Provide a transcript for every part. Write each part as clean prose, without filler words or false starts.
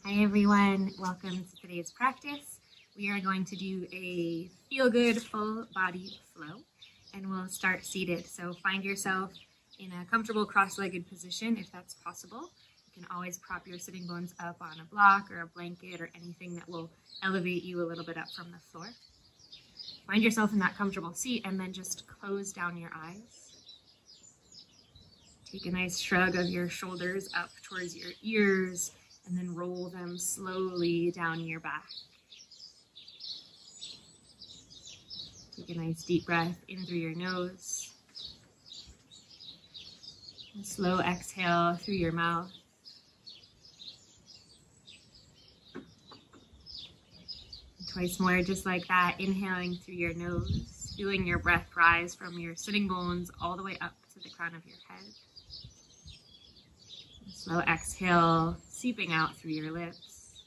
Hi everyone, welcome to today's practice. We are going to do a feel-good full body flow and we'll start seated. So find yourself in a comfortable cross-legged position if that's possible. You can always prop your sitting bones up on a block or a blanket or anything that will elevate you a little bit up from the floor. Find yourself in that comfortable seat and then just close down your eyes. Take a nice shrug of your shoulders up towards your ears and then roll them slowly down your back. Take a nice deep breath in through your nose. A slow exhale through your mouth. Twice more, just like that, inhaling through your nose, feeling your breath rise from your sitting bones all the way up to the crown of your head. Slow exhale, seeping out through your lips.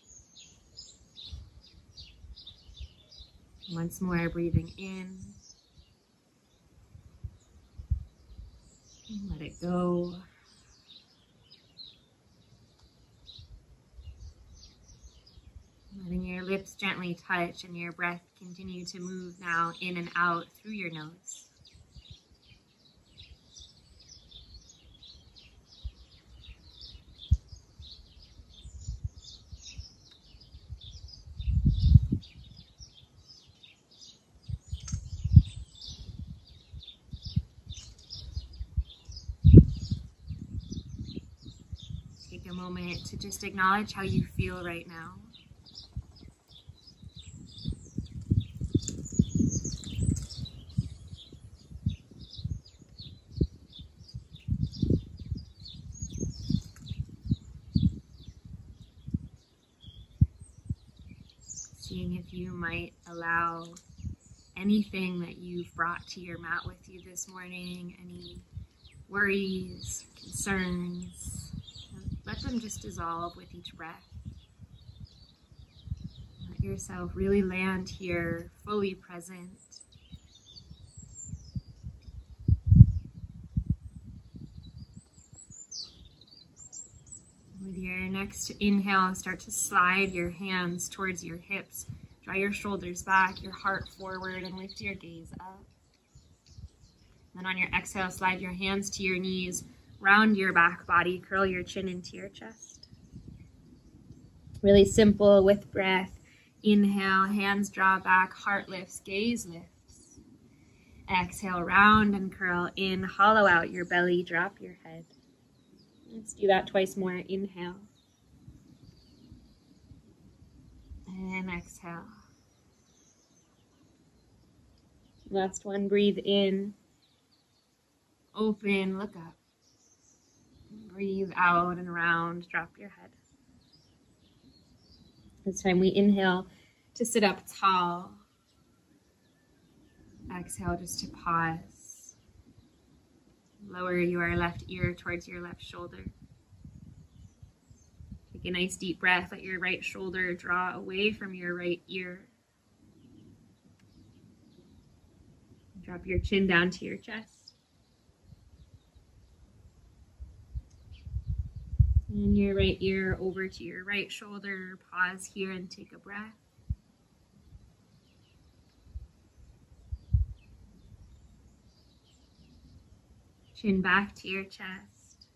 Once more, breathing in. And let it go. Letting your lips gently touch and your breath continue to move now in and out through your nose. Take a moment to just acknowledge how you feel right now. Seeing if you might allow anything that you've brought to your mat with you this morning, any worries, concerns, let them just dissolve with each breath. Let yourself really land here, fully present. With your next inhale, start to slide your hands towards your hips. Draw your shoulders back, your heart forward, and lift your gaze up. Then on your exhale, slide your hands to your knees, round your back body, curl your chin into your chest. Really simple with breath. Inhale, hands draw back, heart lifts, gaze lifts. Exhale, round and curl in, hollow out your belly, drop your head. Let's do that twice more. Inhale. And exhale. Last one, breathe in. Open, look up. Breathe out and round, drop your head. This time we inhale to sit up tall. Exhale just to pause. Lower your left ear towards your left shoulder. Take a nice deep breath. Let your right shoulder draw away from your right ear. Drop your chin down to your chest. And your right ear over to your right shoulder. Pause here and take a breath. Chin back to your chest.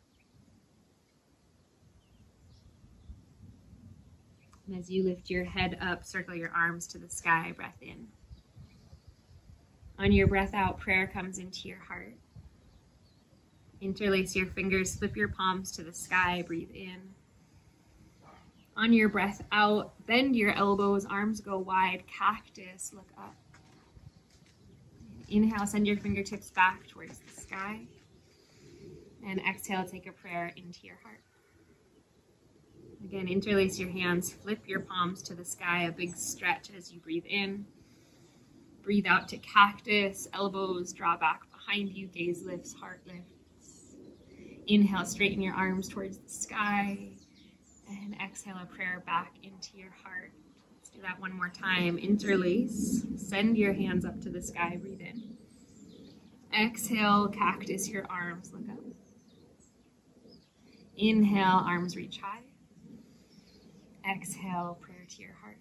And as you lift your head up, circle your arms to the sky, breath in. On your breath out, prayer comes into your heart. Interlace your fingers, flip your palms to the sky, breathe in. On your breath out, bend your elbows, arms go wide, cactus, look up. Inhale, send your fingertips back towards the sky. And exhale, take a prayer into your heart. Again, interlace your hands, flip your palms to the sky, a big stretch as you breathe in. Breathe out to cactus, elbows draw back behind you, gaze lifts, heart lifts. Inhale, straighten your arms towards the sky. And exhale, a prayer back into your heart. Let's do that one more time. Interlace, send your hands up to the sky, breathe in. Exhale, cactus your arms, look up. Inhale, arms reach high. Exhale, prayer to your heart.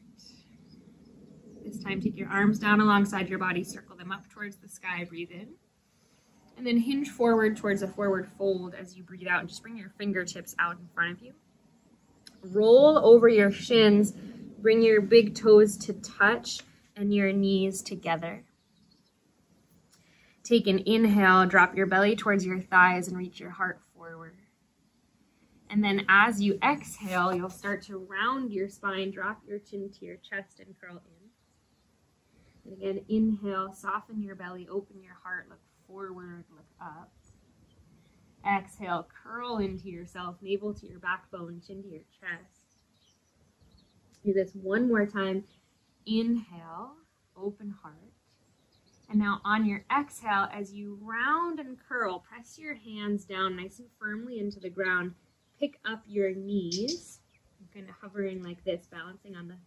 This time, take your arms down alongside your body, circle them up towards the sky, breathe in. And then hinge forward towards a forward fold as you breathe out, and just bring your fingertips out in front of you. Roll over your shins, bring your big toes to touch and your knees together. Take an inhale, drop your belly towards your thighs and reach your heart forward. And then as you exhale, you'll start to round your spine, drop your chin to your chest and curl in. And again, inhale, soften your belly, open your heart, look forward, look up. Exhale, curl into yourself, navel to your backbone, chin to your chest. Do this one more time. Inhale, open heart. And now on your exhale, as you round and curl, press your hands down nice and firmly into the ground. Pick up your knees, kind of hovering like this, balancing on the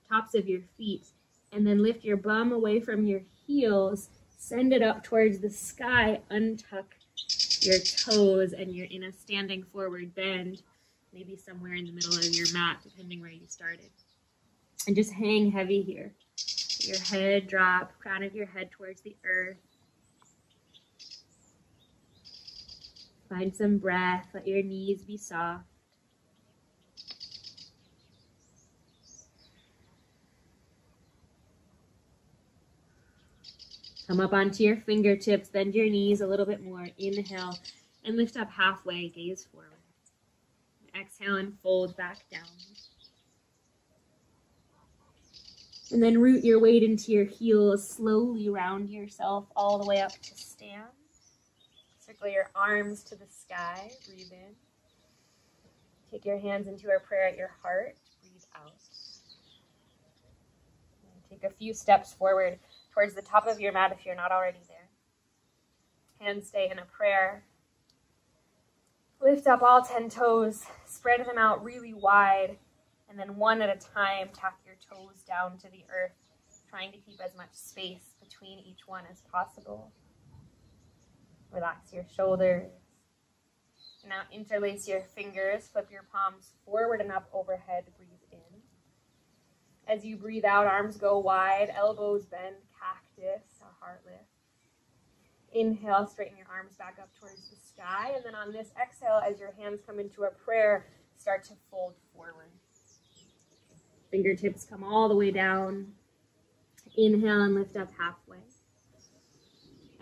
tops of your feet. And then lift your bum away from your heels, send it up towards the sky, untuck your toes, and you're in a standing forward bend, maybe somewhere in the middle of your mat, depending where you started. And just hang heavy here. Your head drop, crown of your head towards the earth. Find some breath, let your knees be soft. Come up onto your fingertips, bend your knees a little bit more. Inhale and lift up halfway, gaze forward. Exhale and fold back down. And then root your weight into your heels, slowly round yourself all the way up to stand. Circle your arms to the sky, breathe in. Take your hands into our prayer at your heart, breathe out. And take a few steps forward towards the top of your mat if you're not already there. Hands stay in a prayer. Lift up all 10 toes, spread them out really wide, and then one at a time, tap your toes down to the earth, trying to keep as much space between each one as possible. Relax your shoulders. Now interlace your fingers, flip your palms forward and up overhead, breathe in. As you breathe out, arms go wide, elbows bend, cactus, a heart lift. Inhale, straighten your arms back up towards the sky, and then on this exhale, as your hands come into a prayer, start to fold forward. Fingertips come all the way down. Inhale and lift up halfway.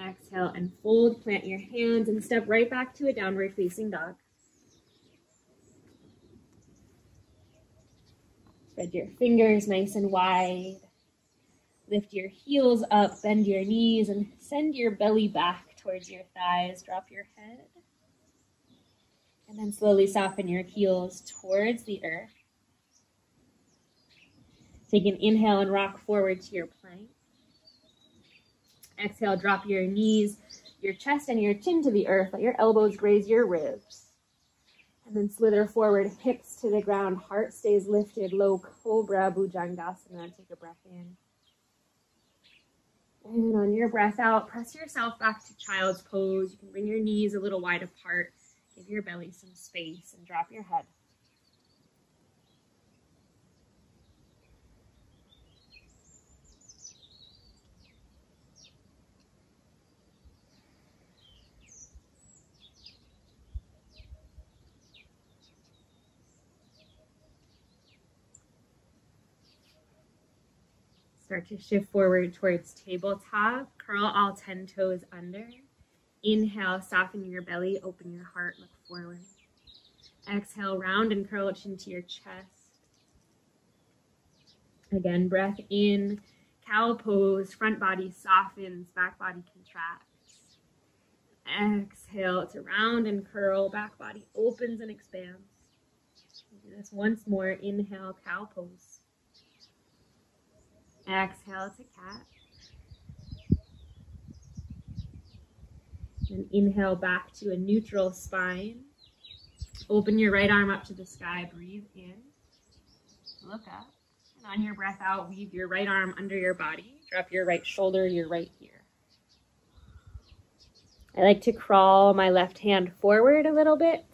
Exhale and fold, plant your hands and step right back to a downward facing dog. Spread your fingers nice and wide. Lift your heels up, bend your knees, and send your belly back towards your thighs. Drop your head. And then slowly soften your heels towards the earth. Take an inhale and rock forward to your plank. Exhale, drop your knees, your chest, and your chin to the earth. Let your elbows graze your ribs. And then slither forward, hips to the ground, heart stays lifted, low cobra, bhujangasana. Take a breath in. And on your breath out, press yourself back to child's pose. You can bring your knees a little wide apart, give your belly some space, and drop your head. Start to shift forward towards tabletop. Curl all 10 toes under. Inhale, soften your belly, open your heart, look forward. Exhale, round and curl chin to your chest. Again, breath in, cow pose, front body softens, back body contracts. Exhale to round and curl, back body opens and expands. Do this once more. Inhale, cow pose. Exhale to cat. And inhale back to a neutral spine. Open your right arm up to the sky. Breathe in. Look up. And on your breath out, weave your right arm under your body. Drop your right shoulder, your right ear. I like to crawl my left hand forward a little bit.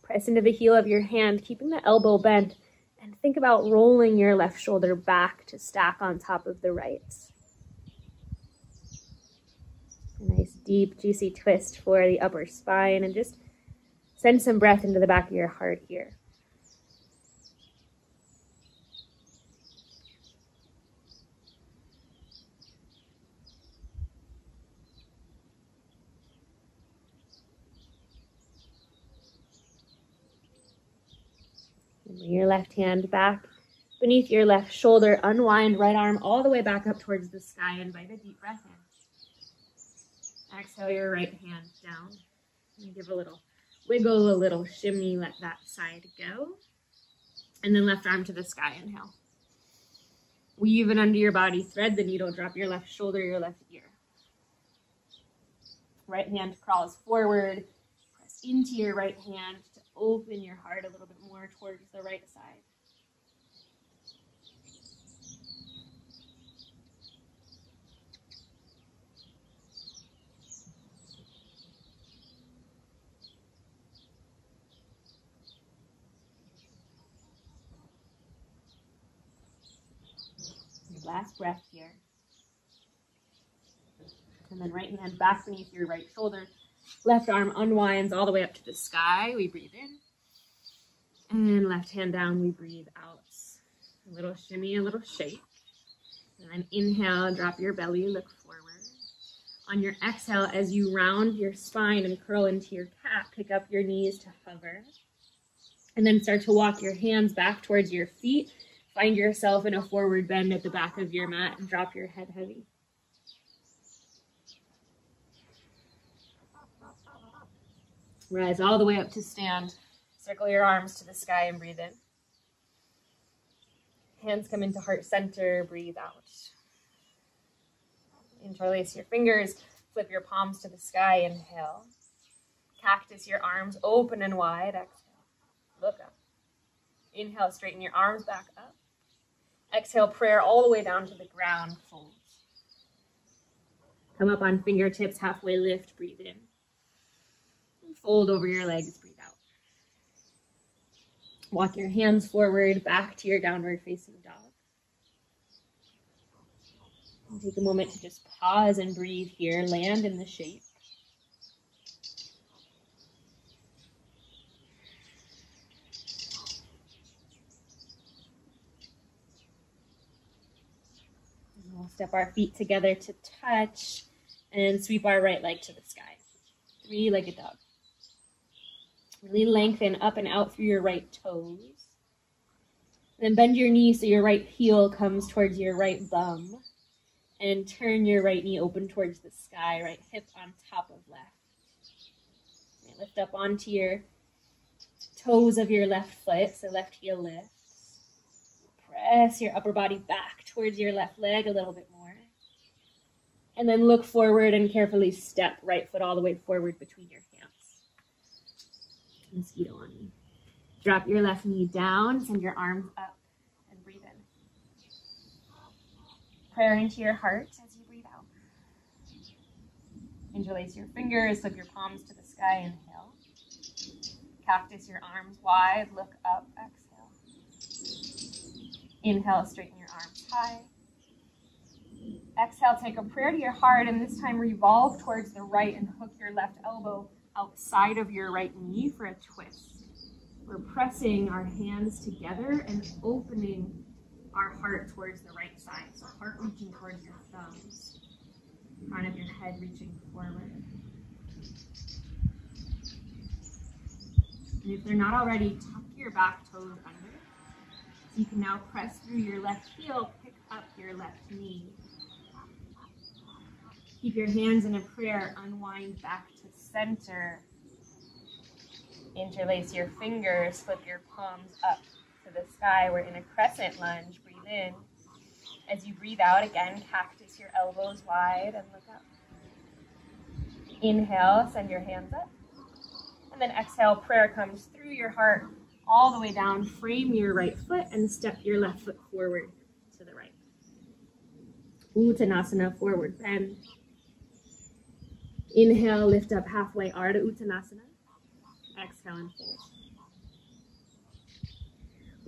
Press into the heel of your hand, keeping the elbow bent. And think about rolling your left shoulder back to stack on top of the right. A nice deep, juicy twist for the upper spine, and just send some breath into the back of your heart here. And bring your left hand back beneath your left shoulder. Unwind right arm all the way back up towards the sky. Invite a deep breath in. Exhale your right hand down. And give a little wiggle, a little shimmy. Let that side go. And then left arm to the sky. Inhale. Weave it under your body. Thread the needle. Drop your left shoulder, your left ear. Right hand crawls forward. Press into your right hand to open your heart a little bit more towards the right side. Last breath here. And then right hand back beneath your right shoulder. Left arm unwinds all the way up to the sky. We breathe in. And left hand down, we breathe out. A little shimmy, a little shake. And then inhale, drop your belly, look forward. On your exhale, as you round your spine and curl into your cat, pick up your knees to hover. And then start to walk your hands back towards your feet. Find yourself in a forward bend at the back of your mat and drop your head heavy. Rise all the way up to stand. Circle your arms to the sky and breathe in. Hands come into heart center, breathe out. Interlace your fingers, flip your palms to the sky, inhale. Cactus your arms open and wide, exhale. Look up. Inhale, straighten your arms back up. Exhale, prayer all the way down to the ground, fold. Come up on fingertips, halfway lift, breathe in. Fold over your legs, breathe out. Walk your hands forward, back to your downward facing dog. And take a moment to just pause and breathe here. Land in the shape. And we'll step our feet together to touch and sweep our right leg to the sky. Three-legged dog. Really lengthen up and out through your right toes. Then bend your knee so your right heel comes towards your right bum. And turn your right knee open towards the sky, right hip on top of left. And lift up onto your toes of your left foot, so left heel lifts. Press your upper body back towards your left leg a little bit more. And then look forward and carefully step right foot all the way forward between your hands. Mosquito on me. Drop your left knee down, send your arms up, and breathe in. Prayer into your heart as you breathe out. Interlace your fingers, flip your palms to the sky, inhale. Cactus your arms wide, look up, exhale. Inhale, straighten your arms high. Exhale, take a prayer to your heart, and this time revolve towards the right and hook your left elbow outside of your right knee for a twist. We're pressing our hands together and opening our heart towards the right side. So heart reaching towards your thumbs. Front of your head reaching forward. And if they're not already, tuck your back toes under. So you can now press through your left heel, pick up your left knee. Keep your hands in a prayer, unwind back to center. Interlace your fingers, flip your palms up to the sky. We're in a crescent lunge. Breathe in. As you breathe out, again, cactus your elbows wide and look up. Inhale, send your hands up. And then exhale, prayer comes through your heart all the way down. Frame your right foot and step your left foot forward to the right. Uttanasana, forward bend. Inhale, lift up halfway, Ardha Uttanasana. Exhale and fold.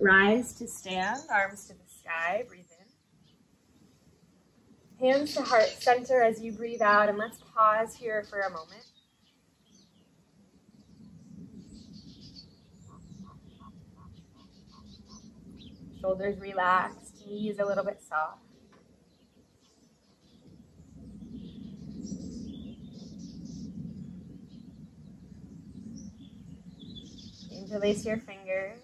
Rise to stand, arms to the sky, breathe in. Hands to heart center as you breathe out, and let's pause here for a moment. Shoulders relaxed, knees a little bit soft. Interlace your fingers.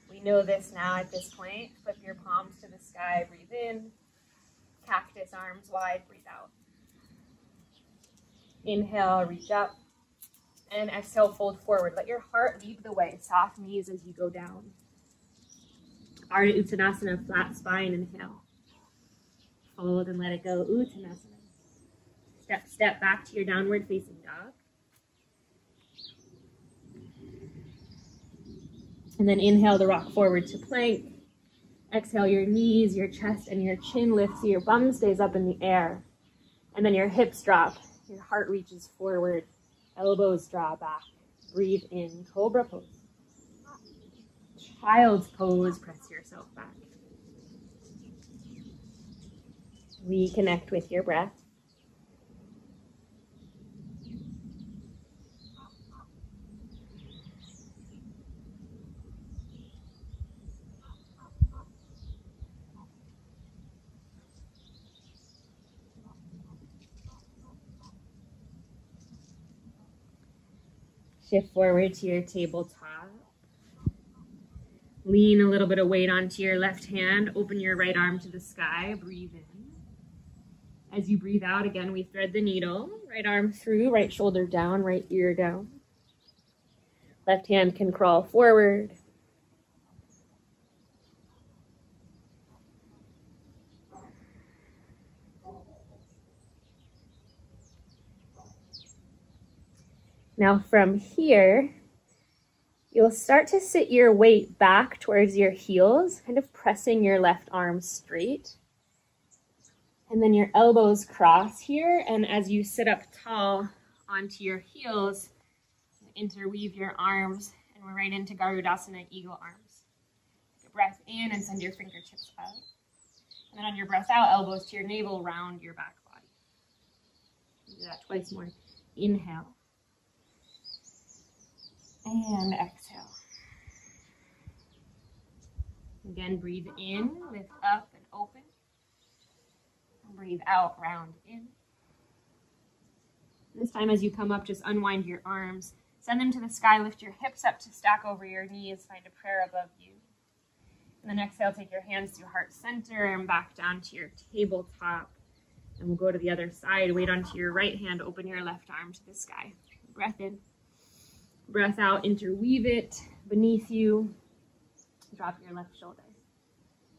We know this now at this point. Flip your palms to the sky, breathe in. Cactus, arms wide, breathe out. Inhale, reach up. And exhale, fold forward. Let your heart lead the way. Soft knees as you go down. Ardha Uttanasana, flat spine, inhale. Fold and let it go, Uttanasana. Step back to your downward facing dog. And then inhale to rock forward to plank. Exhale, your knees, your chest, and your chin lifts so your bum stays up in the air. And then your hips drop. Your heart reaches forward. Elbows draw back. Breathe in, cobra pose. Child's pose, press yourself back. Reconnect with your breath. Shift forward to your tabletop. Lean a little bit of weight onto your left hand. Open your right arm to the sky. Breathe in. As you breathe out, again, we thread the needle. Right arm through, right shoulder down, right ear down. Left hand can crawl forward. Now from here, you'll start to sit your weight back towards your heels, kind of pressing your left arm straight. And then your elbows cross here, and as you sit up tall onto your heels, interweave your arms, and we're right into Garudasana, eagle arms. Take a breath in and send your fingertips out. And then on your breath out, elbows to your navel, round your back body. Do that twice more. Inhale. And exhale. Again, breathe in, lift up and open. Breathe out, round in. This time as you come up, just unwind your arms. Send them to the sky, lift your hips up to stack over your knees, find a prayer above you. And then exhale, take your hands to heart center and back down to your tabletop. And we'll go to the other side. Weight onto your right hand, open your left arm to the sky. Breath in. Breath out, interweave it beneath you. Drop your left shoulder.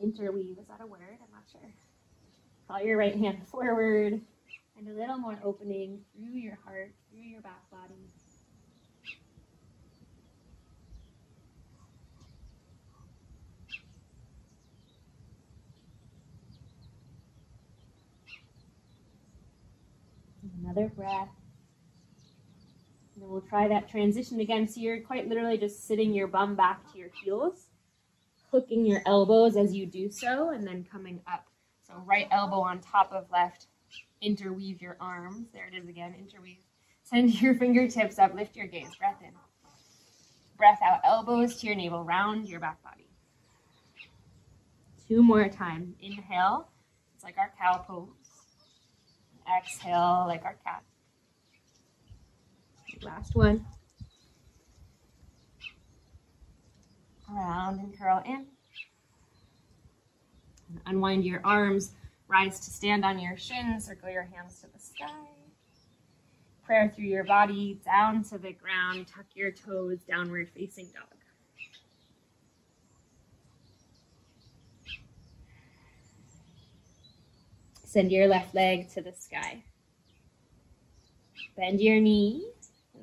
Interweave, is that a word? I'm not sure. Crawl your right hand forward. And a little more opening through your heart, through your back body. Another breath. And then we'll try that transition again. So you're quite literally just sitting your bum back to your heels, hooking your elbows as you do so, and then coming up. So right elbow on top of left, interweave your arms. There it is again, interweave. Send your fingertips up, lift your gaze, breath in. Breath out, elbows to your navel, round your back body. 2 more times. Inhale, it's like our cow pose. Exhale, like our cat. Last one. Round and curl in. And unwind your arms. Rise to stand on your shins. Circle your hands to the sky. Prayer through your body, down to the ground. Tuck your toes, downward facing dog. Send your left leg to the sky. Bend your knee.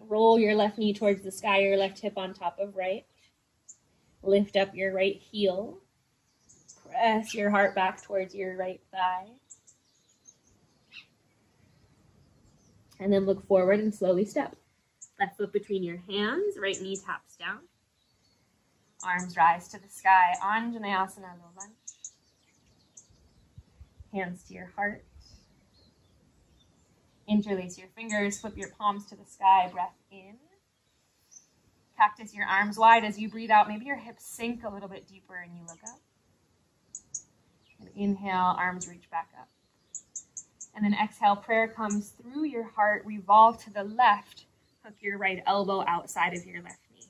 Roll your left knee towards the sky, your left hip on top of right. Lift up your right heel. Press your heart back towards your right thigh. And then look forward and slowly step. Left foot between your hands, right knee taps down. Arms rise to the sky. Anjaneyasana, low lunge. Hands to your heart. Interlace your fingers, flip your palms to the sky, breath in. Cactus your arms wide as you breathe out. Maybe your hips sink a little bit deeper and you look up. And inhale, arms reach back up. And then exhale, prayer comes through your heart, revolve to the left, hook your right elbow outside of your left knee.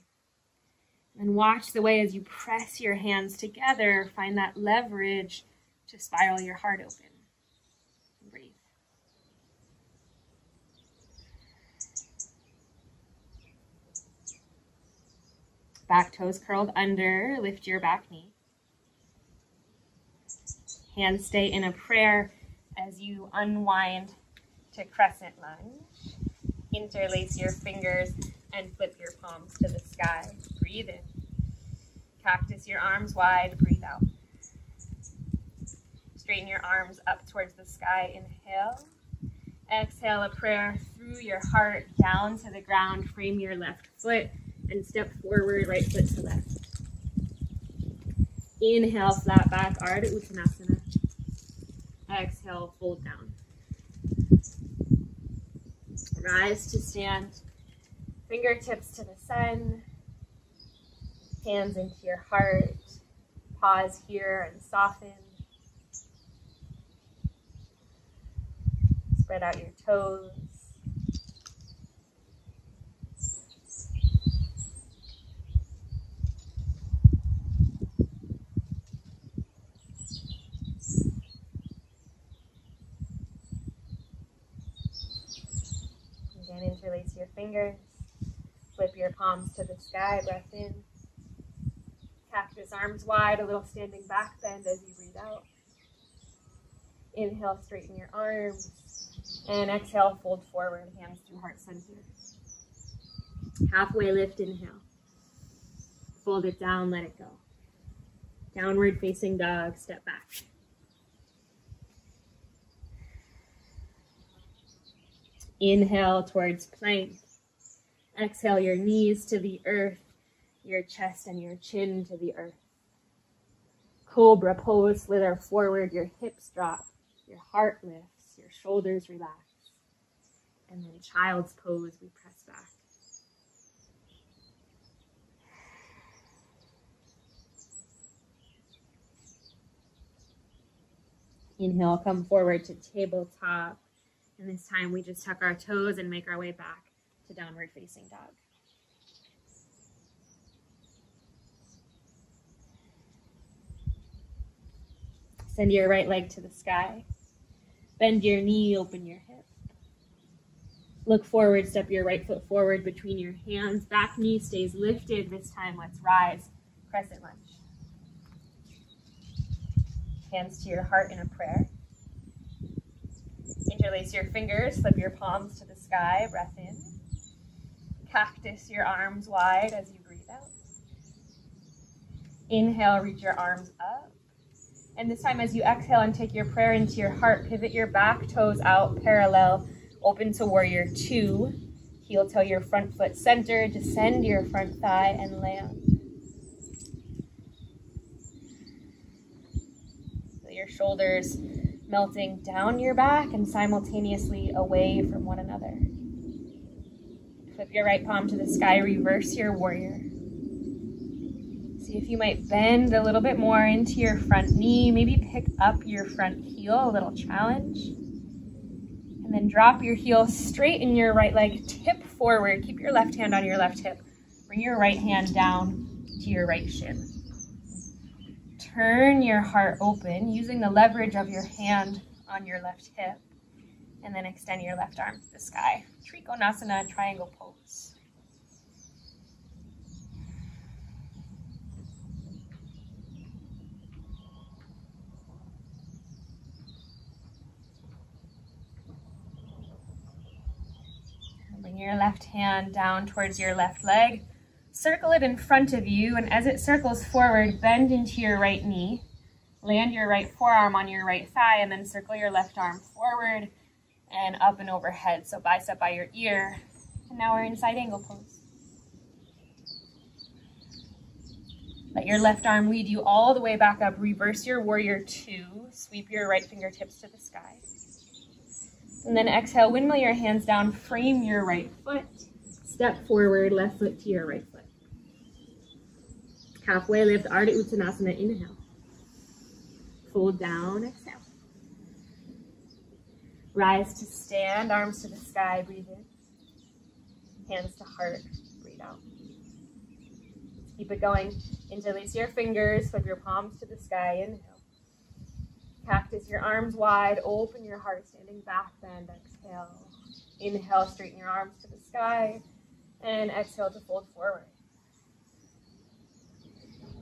And then watch the way as you press your hands together, find that leverage to spiral your heart open. Breathe. Back toes curled under, lift your back knee. Hands stay in a prayer as you unwind to crescent lunge. Interlace your fingers and flip your palms to the sky. Breathe in. Cactus your arms wide, breathe out. Straighten your arms up towards the sky, inhale. Exhale a prayer through your heart, down to the ground, frame your left foot, and step forward, right foot to left. Inhale, flat back, Ardha Uttanasana. Exhale, fold down. Rise to stand. Fingertips to the sun. Hands into your heart. Pause here and soften. Spread out your toes. Again, interlace your fingers. Flip your palms to the sky, breath in. Cactus arms wide, a little standing back bend as you breathe out. Inhale, straighten your arms. And exhale, fold forward, hands to heart center. Halfway lift, inhale. Fold it down, let it go. Downward facing dog, step back. Inhale towards plank. Exhale your knees to the earth, your chest and your chin to the earth. Cobra pose, slither forward, your hips drop, your heart lifts, your shoulders relax. And then child's pose, we press back. Inhale, come forward to tabletop. And this time we just tuck our toes and make our way back to downward facing dog. Send your right leg to the sky. Bend your knee, open your hip. Look forward, step your right foot forward between your hands. Back knee stays lifted. This time, let's rise. Crescent lunge. Hands to your heart in a prayer. Interlace your fingers, flip your palms to the sky, breath in. Cactus your arms wide as you breathe out. Inhale, reach your arms up. And this time as you exhale and take your prayer into your heart, pivot your back toes out parallel, open to warrior two. Heel toe your front foot center, descend your front thigh and land. Feel your shoulders melting down your back and simultaneously away from one another. Flip your right palm to the sky, reverse your warrior. See if you might bend a little bit more into your front knee, maybe pick up your front heel, a little challenge. And then drop your heel straight in your right leg, tip forward, keep your left hand on your left hip. Bring your right hand down to your right shin. Turn your heart open using the leverage of your hand on your left hip. And then extend your left arm to the sky. Trikonasana, triangle pose. Bring your left hand down towards your left leg. Circle it in front of you, and as it circles forward, bend into your right knee. Land your right forearm on your right thigh, and then circle your left arm forward and up and overhead, so bicep by your ear. And now we're in side angle pose. Let your left arm lead you all the way back up. Reverse your warrior two. Sweep your right fingertips to the sky. And then exhale, windmill your hands down, frame your right foot. Step forward, left foot to your right foot. Halfway lift, Ardha Uttanasana, inhale. Fold down, exhale. Rise to stand, arms to the sky, breathe in. Hands to heart, breathe out. Keep it going. Interlace your fingers, flip your palms to the sky, inhale. Cactus your arms wide, open your heart, standing back bend, exhale. Inhale, straighten your arms to the sky, and exhale to fold forward.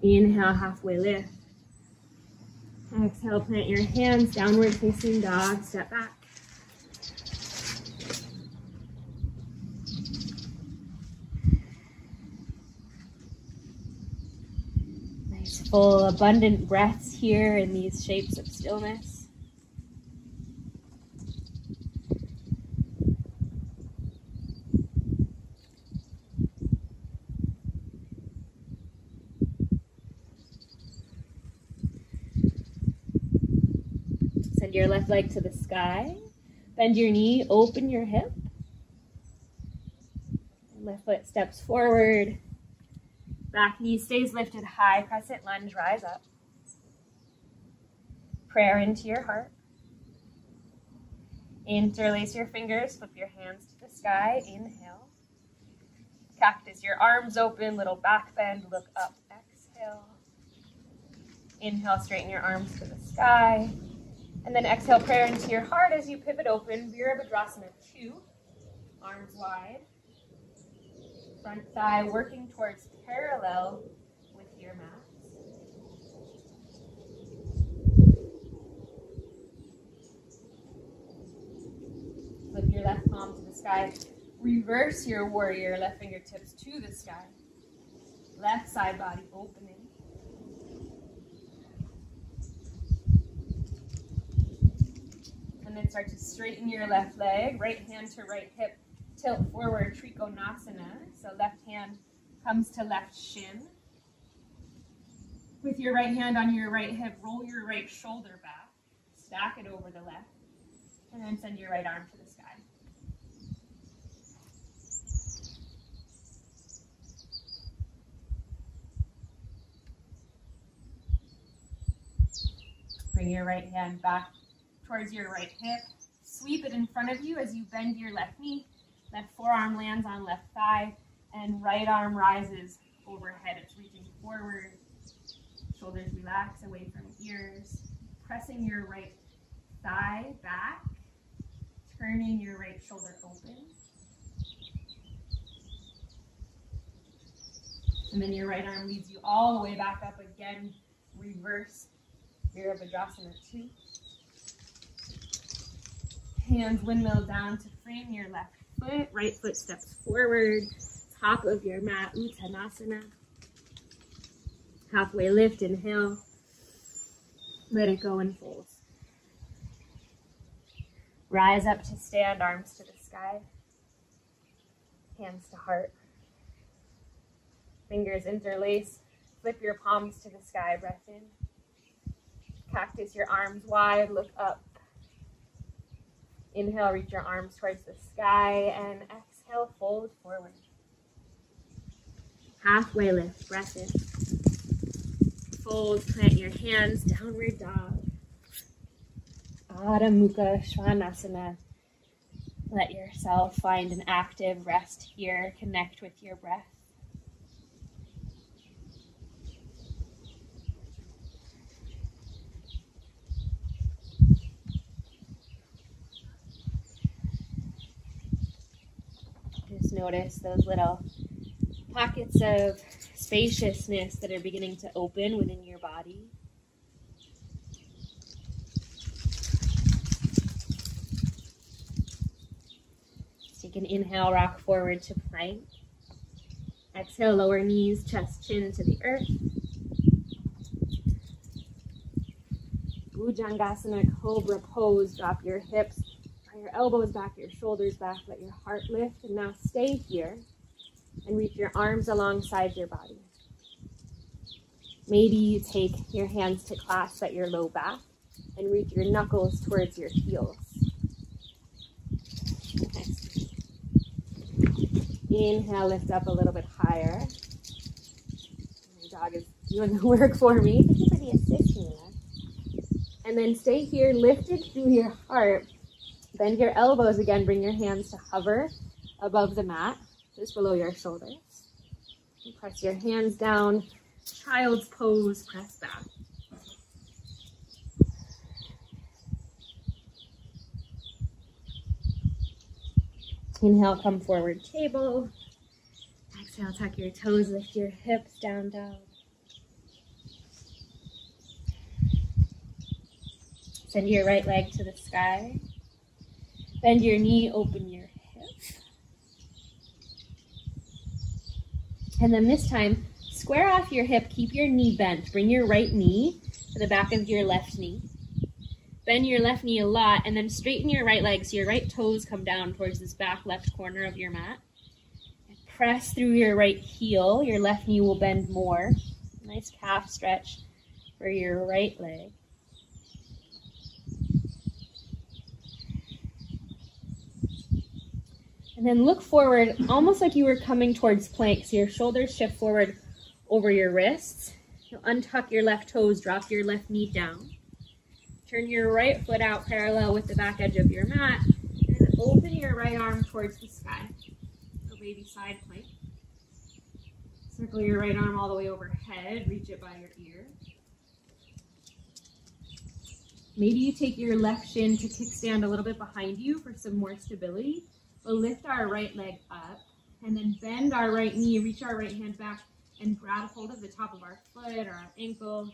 Inhale, halfway lift. Exhale, plant your hands, downward facing dog, step back. Nice, full, abundant breaths here in these shapes of stillness. Send your left leg to the sky. Bend your knee, open your hip. Left foot steps forward. Back knee stays lifted high. Crescent lunge, rise up. Prayer into your heart. Interlace your fingers, flip your hands to the sky. Inhale. Cactus your arms open, little back bend, look up. Exhale. Inhale, straighten your arms to the sky. And then exhale, prayer into your heart as you pivot open. Virabhadrasana 2. Arms wide. Front thigh working towards parallel with your mat. Flip your left palm to the sky. Reverse your warrior, left fingertips to the sky. Left side body opening. And then start to straighten your left leg, right hand to right hip, tilt forward, Trikonasana. So left hand comes to left shin. With your right hand on your right hip, roll your right shoulder back, stack it over the left, and then send your right arm to the sky. Bring your right hand back towards your right hip. Sweep it in front of you as you bend your left knee. Left forearm lands on left thigh, and right arm rises overhead. It's reaching forward. Shoulders relax away from ears. Pressing your right thigh back. Turning your right shoulder open. And then your right arm leads you all the way back up again. Reverse Virabhadrasana 2. Hands windmill down to frame your left foot. Right foot steps forward. Top of your mat, Uttanasana. Halfway lift, inhale. Let it go and fold. Rise up to stand, arms to the sky. Hands to heart. Fingers interlace. Flip your palms to the sky, breath in. Cactus your arms wide, look up. Inhale, reach your arms towards the sky, and exhale, fold forward. Halfway lift, breath in. Fold, plant your hands, downward dog. Adho Mukha Svanasana. Let yourself find an active rest here. Connect with your breath. Just notice those little pockets of spaciousness that are beginning to open within your body. Take an inhale, rock forward to plank. Exhale, lower knees, chest, chin to the earth. Bhujangasana, cobra pose. Drop your hips, draw your elbows back, your shoulders back. Let your heart lift. And now stay here and reach your arms alongside your body. Maybe you take your hands to clasp at your low back and reach your knuckles towards your heels. Nice. Inhale, lift up a little bit higher. My dog is doing the work for me. Thank you for the assist, Mila. And then stay here, lifted through your heart. Bend your elbows again. Bring your hands to hover above the mat, just below your shoulders. And press your hands down. Child's pose, press back. Inhale, come forward, table. Exhale, tuck your toes, lift your hips, down dog. Send your right leg to the sky. Bend your knee, open your hip. And then this time, square off your hip, keep your knee bent. Bring your right knee to the back of your left knee. Bend your left knee a lot, and then straighten your right leg so your right toes come down towards this back left corner of your mat. And press through your right heel. Your left knee will bend more. Nice calf stretch for your right leg. And then look forward, almost like you were coming towards plank. So your shoulders shift forward over your wrists. You'll untuck your left toes, drop your left knee down. Turn your right foot out parallel with the back edge of your mat. And open your right arm towards the sky. So baby side plank. Circle your right arm all the way overhead. Reach it by your ear. Maybe you take your left shin to kickstand a little bit behind you for some more stability. We'll lift our right leg up and then bend our right knee, reach our right hand back and grab hold of the top of our foot or our ankle.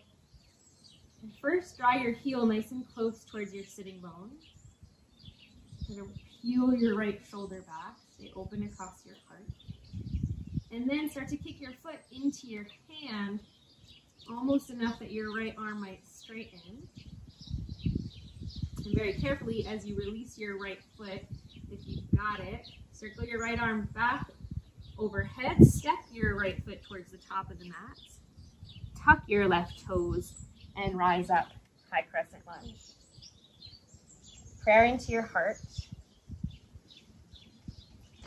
And first, draw your heel nice and close towards your sitting bone. Sort of peel your right shoulder back, stay open across your heart. And then start to kick your foot into your hand, almost enough that your right arm might straighten. And very carefully, as you release your right foot, if you've got it, circle your right arm back overhead, step your right foot towards the top of the mat, tuck your left toes, and rise up, high crescent lunge. Prayer into your heart.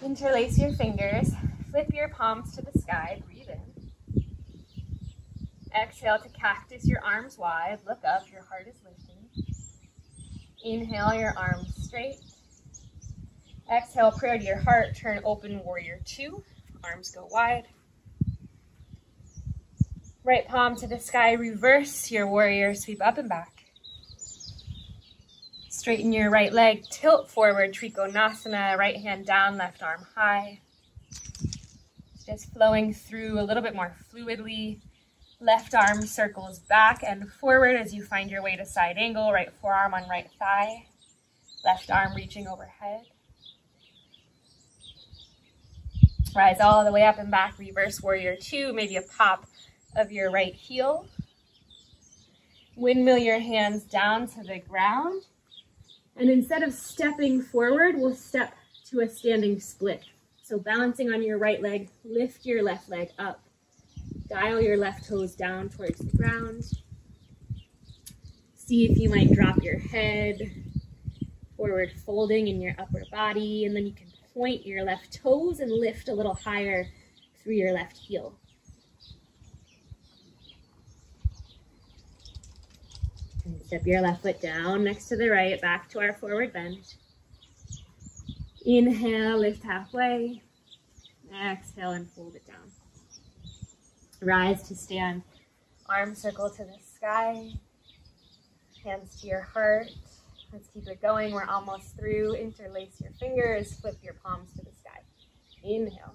Interlace your fingers, flip your palms to the sky, breathe in. Exhale to cactus, your arms wide, look up, your heart is lifting. Inhale, your arms straight. Exhale, prayer to your heart, turn open, warrior two, arms go wide. Right palm to the sky, reverse your warrior, sweep up and back. Straighten your right leg, tilt forward, Trikonasana, right hand down, left arm high. Just flowing through a little bit more fluidly. Left arm circles back and forward as you find your way to side angle, right forearm on right thigh. Left arm reaching overhead. Rise all the way up and back, reverse warrior two, maybe a pop of your right heel. Windmill your hands down to the ground. And instead of stepping forward, we'll step to a standing split. So balancing on your right leg, lift your left leg up. Dial your left toes down towards the ground. See if you might drop your head, forward folding in your upper body, and then you can point your left toes and lift a little higher through your left heel. And step your left foot down next to the right, back to our forward bend. Inhale, lift halfway. Exhale and fold it down. Rise to stand. Arms circle to the sky. Hands to your heart. Let's keep it going. We're almost through. Interlace your fingers. Flip your palms to the sky. Inhale.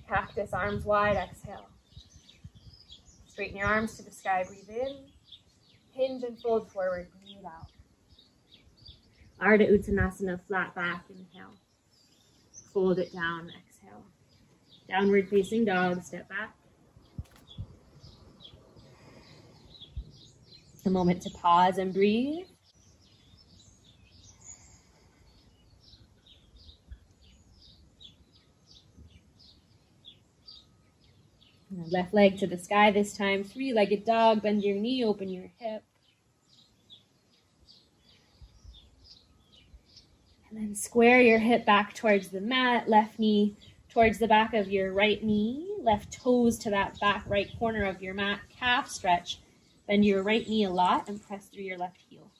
Cactus, arms wide. Exhale. Straighten your arms to the sky. Breathe in. Hinge and fold forward. Breathe out. Ardha Uttanasana, flat back. Inhale. Fold it down. Exhale. Downward facing dog. Step back. A moment to pause and breathe. Left leg to the sky this time. Three-legged dog. Bend your knee, open your hip. And then square your hip back towards the mat. Left knee towards the back of your right knee. Left toes to that back right corner of your mat. Calf stretch. Bend your right knee a lot and press through your left heel.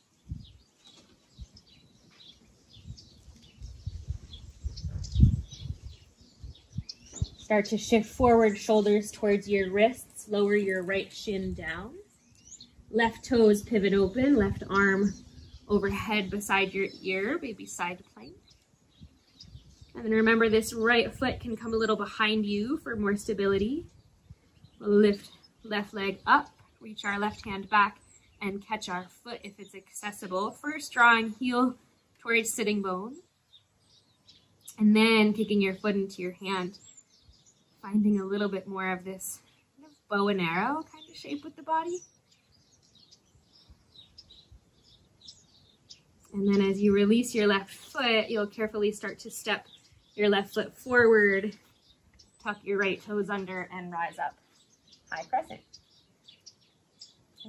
Start to shift forward, shoulders towards your wrists. Lower your right shin down. Left toes pivot open. Left arm overhead beside your ear, maybe side plank. And then remember, this right foot can come a little behind you for more stability. We'll lift left leg up, reach our left hand back, and catch our foot if it's accessible. First, drawing heel towards sitting bone. And then kicking your foot into your hand. Finding a little bit more of this kind of bow and arrow kind of shape with the body. And then as you release your left foot, you'll carefully start to step your left foot forward, tuck your right toes under, and rise up. High crescent.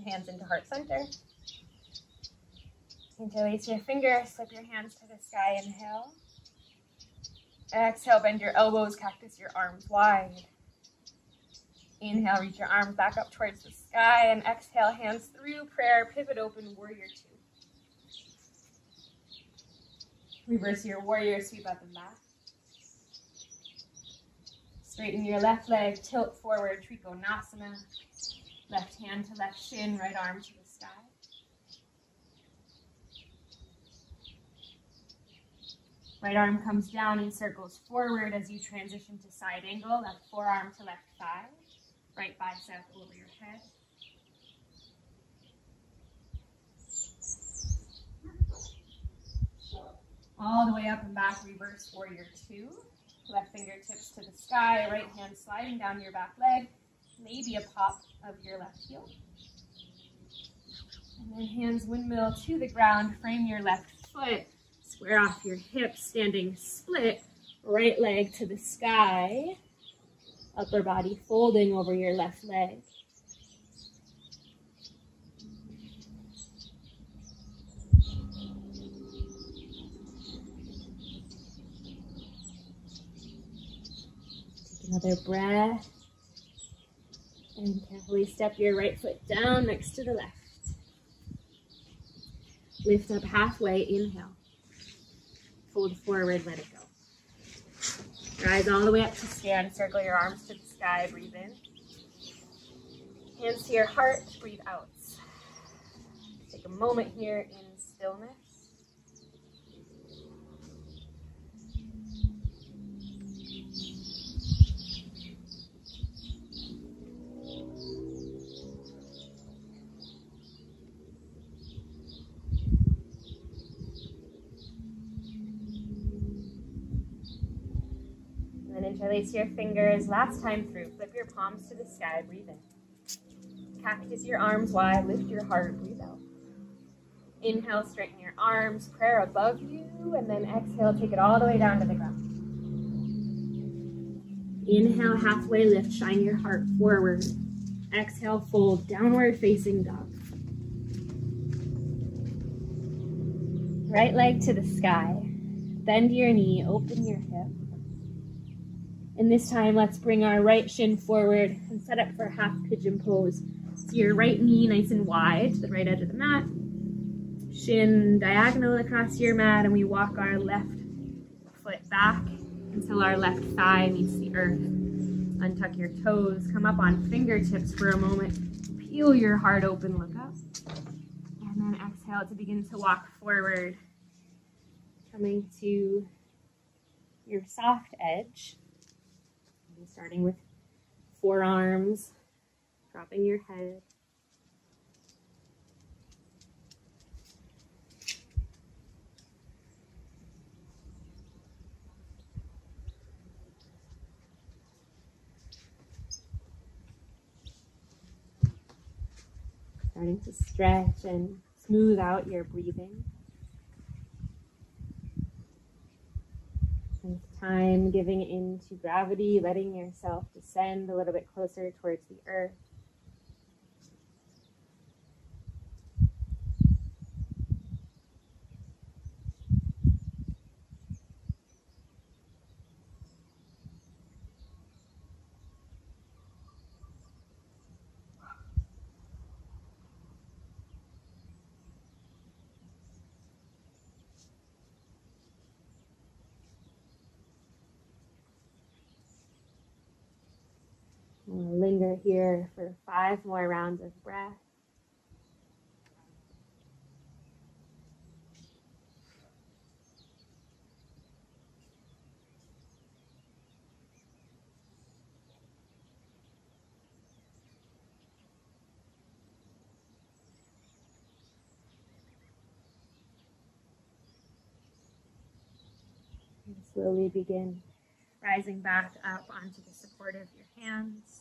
Hands into heart center. Interlace your fingers, slip your hands to the sky, inhale. Exhale, bend your elbows, cactus your arms wide. Inhale, reach your arms back up towards the sky, and exhale, hands through prayer, pivot open, warrior two. Reverse your warrior, sweep up and back. Straighten your left leg, tilt forward, Trikonasana. Left hand to left shin, right arm to the sky. Right arm comes down and circles forward as you transition to side angle. Left forearm to left thigh. Right bicep over your head. All the way up and back, reverse warrior two. Left fingertips to the sky, right hand sliding down your back leg. Maybe a pop of your left heel. And then hands windmill to the ground, frame your left foot. Square off your hips, standing split, right leg to the sky, upper body folding over your left leg. Take another breath, and carefully step your right foot down next to the left. Lift up halfway, inhale. Fold forward, let it go. Rise all the way up to stand. Circle your arms to the sky. Breathe in. Hands to your heart. Breathe out. Take a moment here in stillness. Interlace your fingers. Last time through. Flip your palms to the sky. Breathe in. Cactus your arms wide. Lift your heart. Breathe out. Inhale, straighten your arms. Prayer above you. And then exhale, take it all the way down to the ground. Inhale, halfway lift. Shine your heart forward. Exhale, fold. Downward facing dog. Right leg to the sky. Bend your knee. Open your hip. And this time, let's bring our right shin forward and set up for half pigeon pose. So your right knee nice and wide to the right edge of the mat. Shin diagonal across your mat, and we walk our left foot back until our left thigh meets the earth. Untuck your toes, come up on fingertips for a moment. Peel your heart open, look up. And then exhale to begin to walk forward. Coming to your soft edge. Starting with forearms, dropping your head. Starting to stretch and smooth out your breathing. With time, giving in to gravity, letting yourself descend a little bit closer towards the earth. We'll linger here for 5 more rounds of breath. And slowly begin rising back up onto the support of your hands.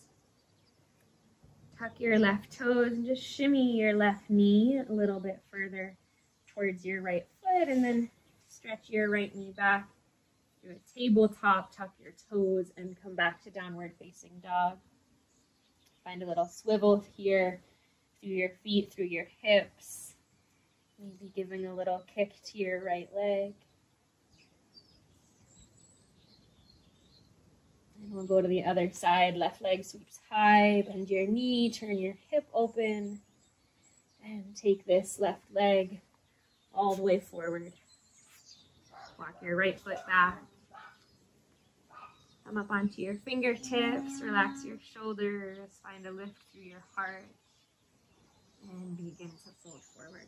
Tuck your left toes and just shimmy your left knee a little bit further towards your right foot, and then stretch your right knee back. Do a tabletop, tuck your toes, and come back to downward facing dog. Find a little swivel here through your feet, through your hips. Maybe giving a little kick to your right leg. And we'll go to the other side. Left leg sweeps high, bend your knee, turn your hip open, and take this left leg all the way forward. Walk your right foot back. Come up onto your fingertips, relax your shoulders, find a lift through your heart, and begin to fold forward.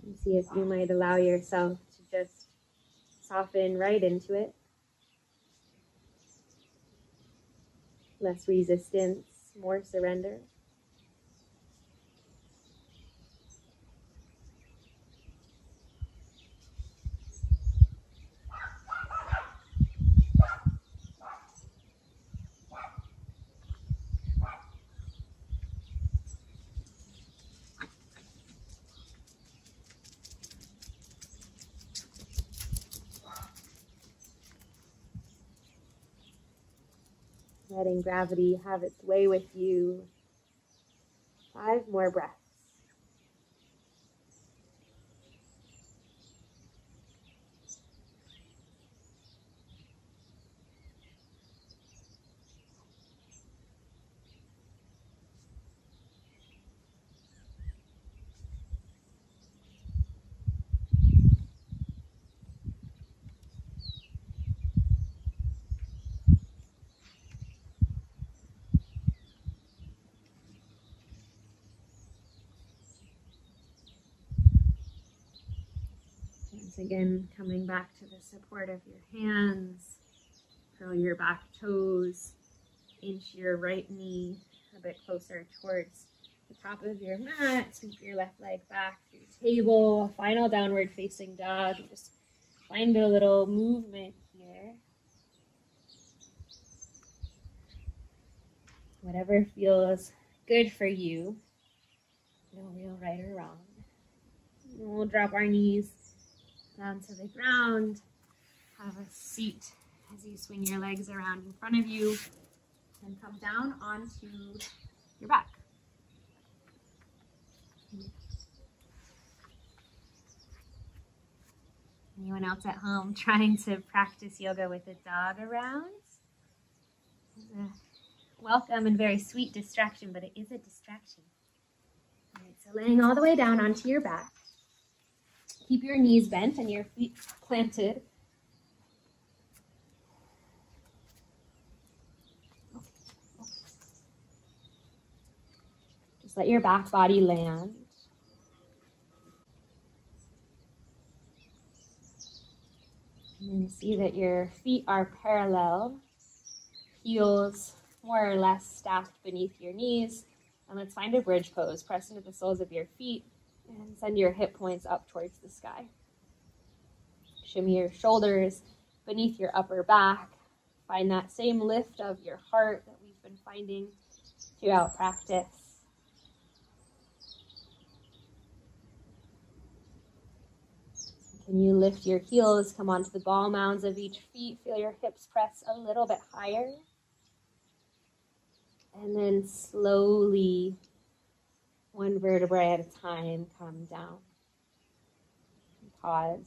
And see if you might allow yourself to just soften right into it. Less resistance, more surrender. Letting gravity have its way with you. 5 more breaths. Once again, coming back to the support of your hands. Curl your back toes. Inch your right knee a bit closer towards the top of your mat. Sweep your left leg back through table. Final downward facing dog. Just find a little movement here. Whatever feels good for you. No real right or wrong. And we'll drop our knees down to the ground. Have a seat as you swing your legs around in front of you and come down onto your back. Anyone else at home trying to practice yoga with a dog around? It's a welcome and very sweet distraction, but it is a distraction. All right, so laying all the way down onto your back. Keep your knees bent and your feet planted. Just let your back body land. And then see that your feet are parallel, heels more or less stacked beneath your knees. And let's find a bridge pose. Press into the soles of your feet and send your hip points up towards the sky. Shimmy your shoulders beneath your upper back. Find that same lift of your heart that we've been finding throughout practice. When you lift your heels, come onto the ball mounds of each feet. Feel your hips press a little bit higher. And then slowly, one vertebrae at a time, come down. Pause.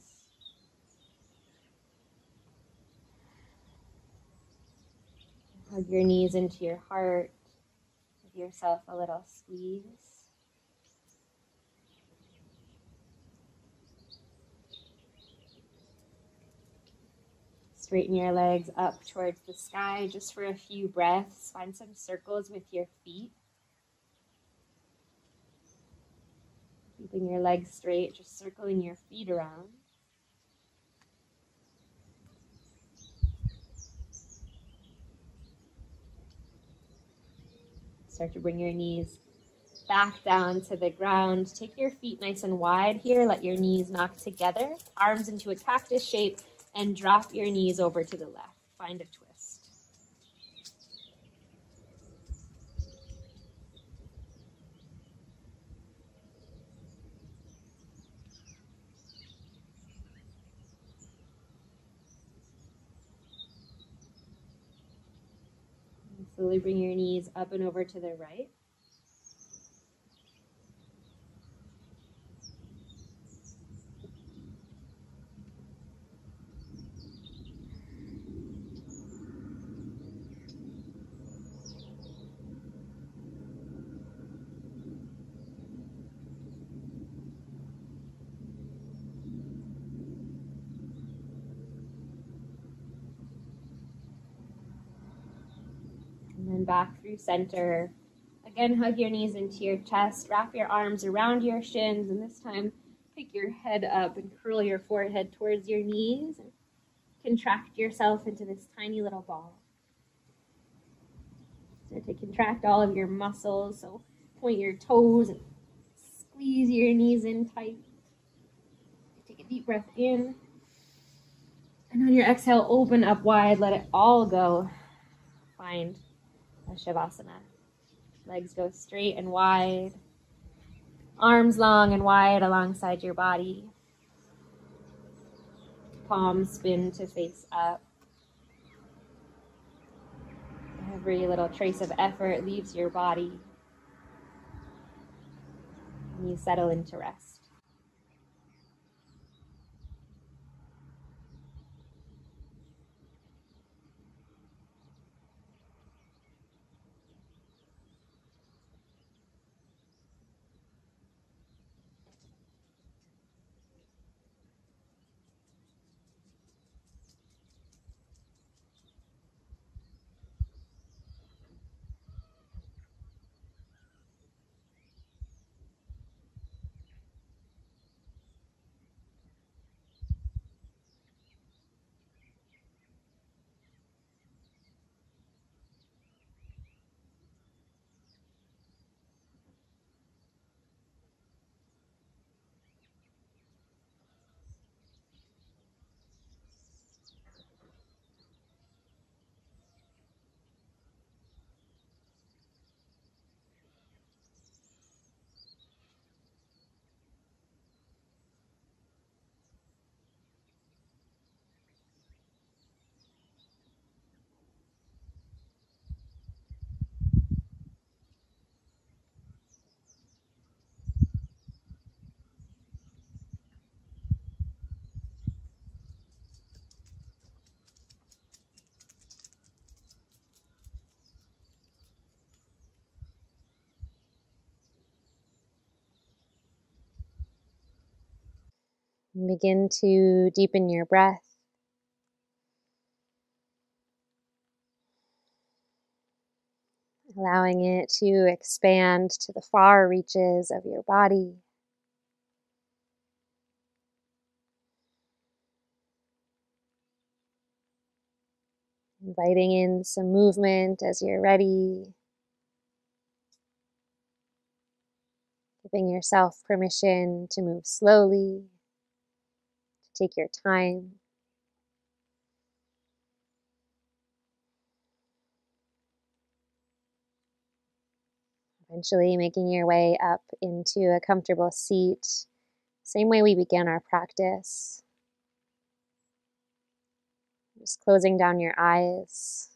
Hug your knees into your heart. Give yourself a little squeeze. Straighten your legs up towards the sky just for a few breaths. Find some circles with your feet. Keeping your legs straight, just circling your feet around. Start to bring your knees back down to the ground. Take your feet nice and wide here. Let your knees knock together. Arms into a cactus shape and drop your knees over to the left. Find a twist. And slowly bring your knees up and over to the right. And then back through center. Again, hug your knees into your chest. Wrap your arms around your shins. And this time, pick your head up and curl your forehead towards your knees. And contract yourself into this tiny little ball. Start to contract all of your muscles. So point your toes and squeeze your knees in tight. Take a deep breath in. And on your exhale, open up wide. Let it all go. Find a Shavasana. Legs go straight and wide. Arms long and wide alongside your body. Palms spin to face up. Every little trace of effort leaves your body. And you settle into rest. And begin to deepen your breath. Allowing it to expand to the far reaches of your body. Inviting in some movement as you're ready. Giving yourself permission to move slowly, to take your time. Eventually making your way up into a comfortable seat. Same way we began our practice. Just closing down your eyes,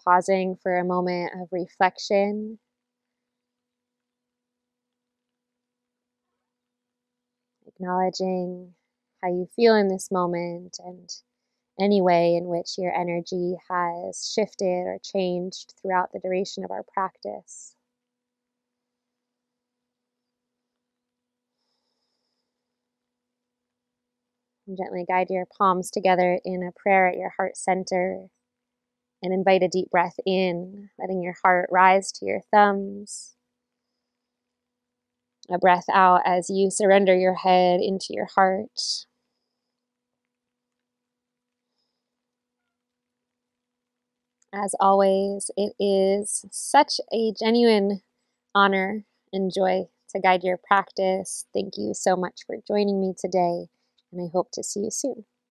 pausing for a moment of reflection, acknowledging how you feel in this moment and any way in which your energy has shifted or changed throughout the duration of our practice. And gently guide your palms together in a prayer at your heart center and invite a deep breath in, letting your heart rise to your thumbs. A breath out as you surrender your head into your heart. As always, it is such a genuine honor and joy to guide your practice. Thank you so much for joining me today, and I hope to see you soon.